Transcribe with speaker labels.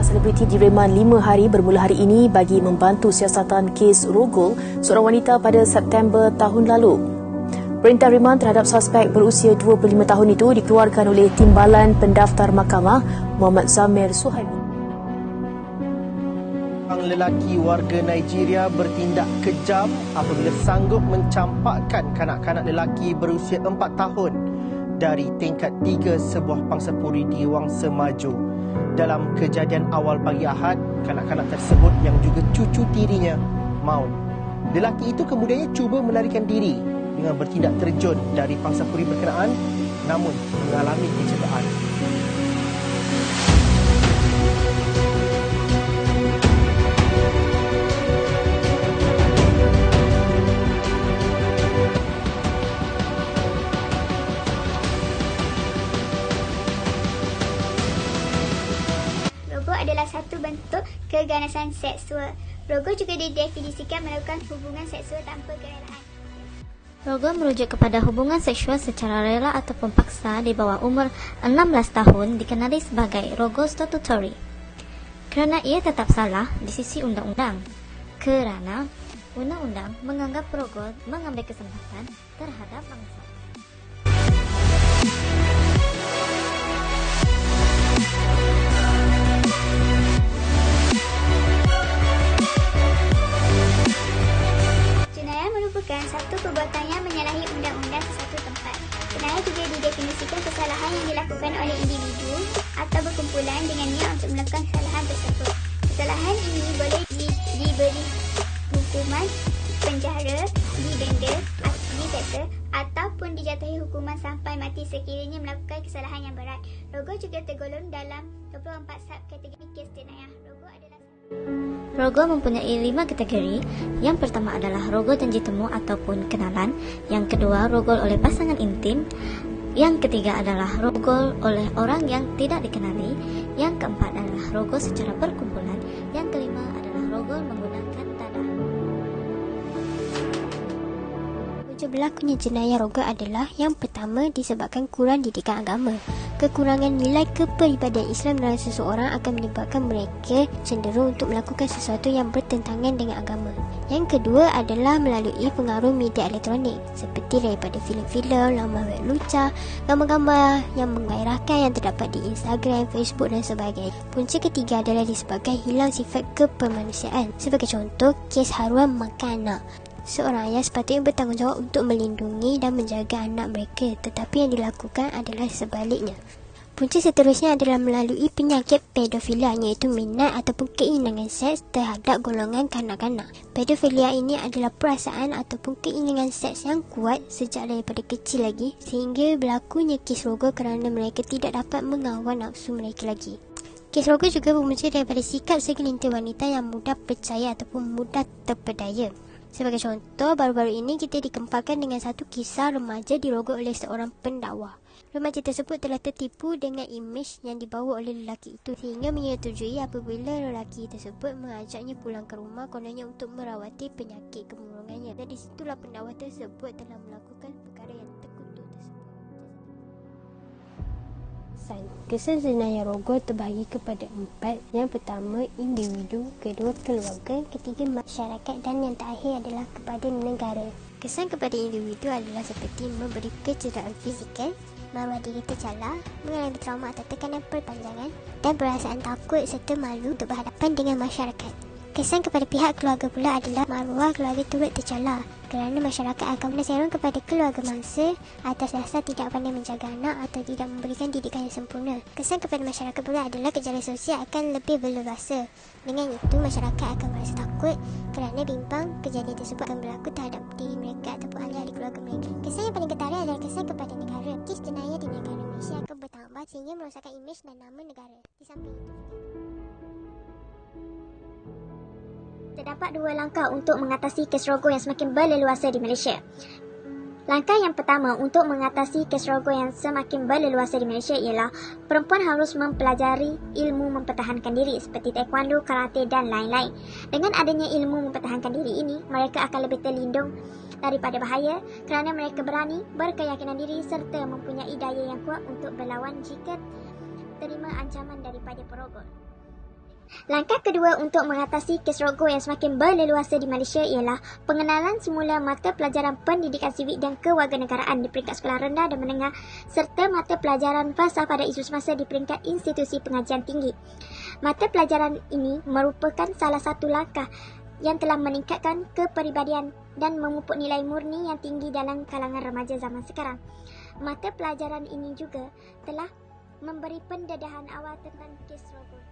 Speaker 1: selebriti direman 5 hari bermula hari ini bagi membantu siasatan kes rogol seorang wanita pada September tahun lalu. Perintah reman terhadap suspek berusia 25 tahun itu dikeluarkan oleh Timbalan Pendaftar Mahkamah Muhammad Zamir Suhaimi.
Speaker 2: Seorang lelaki warga Nigeria bertindak kejam apabila sanggup mencampakkan kanak-kanak lelaki berusia 4 tahun dari tingkat 3 sebuah pangsapuri di Wangsa Maju. Dalam kejadian awal pagi Ahad, kanak-kanak tersebut yang juga cucu tirinya maut. Lelaki itu kemudiannya cuba melarikan diri dengan bertindak terjun dari pangsapuri berkenaan namun mengalami kecederaan.
Speaker 3: Rogol adalah satu bentuk keganasan seksual. Rogol juga didefinisikan melakukan hubungan seksual tanpa kerelaan.
Speaker 4: Rogol merujuk kepada hubungan seksual secara rela ataupun paksa di bawah umur 16 tahun dikenali sebagai rogol statutory. Kerana ia tetap salah di sisi undang-undang. Kerana undang-undang menganggap rogol mengambil kesempatan terhadap bangsa.
Speaker 3: Satu perbuatan yang menyalahi undang-undang sesuatu tempat. Jenayah juga didefinisikan kesalahan yang dilakukan oleh individu atau berkumpulan dengan niat untuk melakukan kesalahan tersebut. Kesalahan ini boleh diberi hukuman penjara, didenda, didata ataupun dijatuhi hukuman sampai mati sekiranya melakukan kesalahan yang berat. Rogol juga tergolong dalam 24 subkategori kes jenayah.
Speaker 4: Rogol mempunyai 5 kategori. Yang pertama adalah rogol janji temu ataupun kenalan. Yang kedua, rogol oleh pasangan intim. Yang ketiga adalah rogol oleh orang yang tidak dikenali. Yang keempat adalah rogol secara perkumpulan. Yang kelima adalah rogol menggunakan dadah.
Speaker 5: Punca berlakunya jenayah rogol adalah yang pertama disebabkan kurang didikan agama. Kekurangan nilai keperibadian Islam dalam seseorang akan menyebabkan mereka cenderung untuk melakukan sesuatu yang bertentangan dengan agama. Yang kedua adalah melalui pengaruh media elektronik seperti daripada filem-filem, laman web lucah, gambar-gambar yang menggairahkan yang terdapat di Instagram, Facebook dan sebagainya. Punca ketiga adalah disebabkan hilang sifat kepemanusiaan. Sebagai contoh, kes haruan makan anak. Seorang ayah sepatutnya bertanggungjawab untuk melindungi dan menjaga anak mereka, tetapi yang dilakukan adalah sebaliknya. Punca seterusnya adalah melalui penyakit pedofilia, iaitu minat ataupun keinginan seks terhadap golongan kanak-kanak. Pedofilia ini adalah perasaan ataupun keinginan seks yang kuat sejak daripada kecil lagi sehingga berlakunya kes rogol kerana mereka tidak dapat mengawal nafsu mereka lagi. Kes rogol juga bermula daripada sikap segelintir wanita yang mudah percaya ataupun mudah terpedaya. Sebagai contoh, baru-baru ini kita dikemparkan dengan satu kisah remaja dirogol oleh seorang pendakwa. Remaja tersebut telah tertipu dengan imej yang dibawa oleh lelaki itu sehingga menyetujui apabila lelaki tersebut mengajaknya pulang ke rumah kononnya untuk merawati penyakit kemurungannya. Dan di situlah pendakwa tersebut telah melakukan perkara yang terkutuk tersebut. Kesan jenayah rogol terbahagi kepada 4. Yang pertama, individu. Kedua, keluarga. Ketiga, masyarakat. Dan yang terakhir adalah kepada negara. Kesan kepada individu adalah seperti memberi kecederaan fizikal, maruah diri tercalar, mengalami trauma atau tekanan perpanjangan, dan perasaan takut serta malu untuk berhadapan dengan masyarakat. Kesan kepada pihak keluarga pula adalah maruah keluarga turut tercalar kerana masyarakat akan menyerang kepada keluarga mangsa atas dasar tidak pandai menjaga anak atau tidak memberikan didikan yang sempurna. Kesan kepada masyarakat pula adalah kejayaan sosial akan lebih berleluasa. Dengan itu, masyarakat akan merasa takut kerana bimbang kejadian tersebut akan berlaku terhadap diri mereka ataupun ahli-ahli keluarga mereka. Kesan yang paling ketara adalah kesan kepada negara. Kes jenayah di negara Malaysia akan bertambah sehingga merosakkan imej dan nama negara. Di samping itu, terdapat 2 langkah untuk mengatasi kes rogol yang semakin berleluasa di Malaysia. Langkah yang pertama untuk mengatasi kes rogol yang semakin berleluasa di Malaysia ialah perempuan harus mempelajari ilmu mempertahankan diri seperti taekwondo, karate dan lain-lain. Dengan adanya ilmu mempertahankan diri ini, mereka akan lebih terlindung daripada bahaya kerana mereka berani, berkeyakinan diri serta mempunyai daya yang kuat untuk berlawan jika terima ancaman daripada perogol.
Speaker 3: Langkah kedua untuk mengatasi kes rogol yang semakin berleluasa di Malaysia ialah pengenalan semula mata pelajaran pendidikan sivik dan kewarganegaraan di peringkat sekolah rendah dan menengah serta mata pelajaran falsafah pada isu semasa di peringkat institusi pengajian tinggi. Mata pelajaran ini merupakan salah satu langkah yang telah meningkatkan kepribadian dan memupuk nilai murni yang tinggi dalam kalangan remaja zaman sekarang. Mata pelajaran ini juga telah memberi pendedahan awal tentang kes rogol.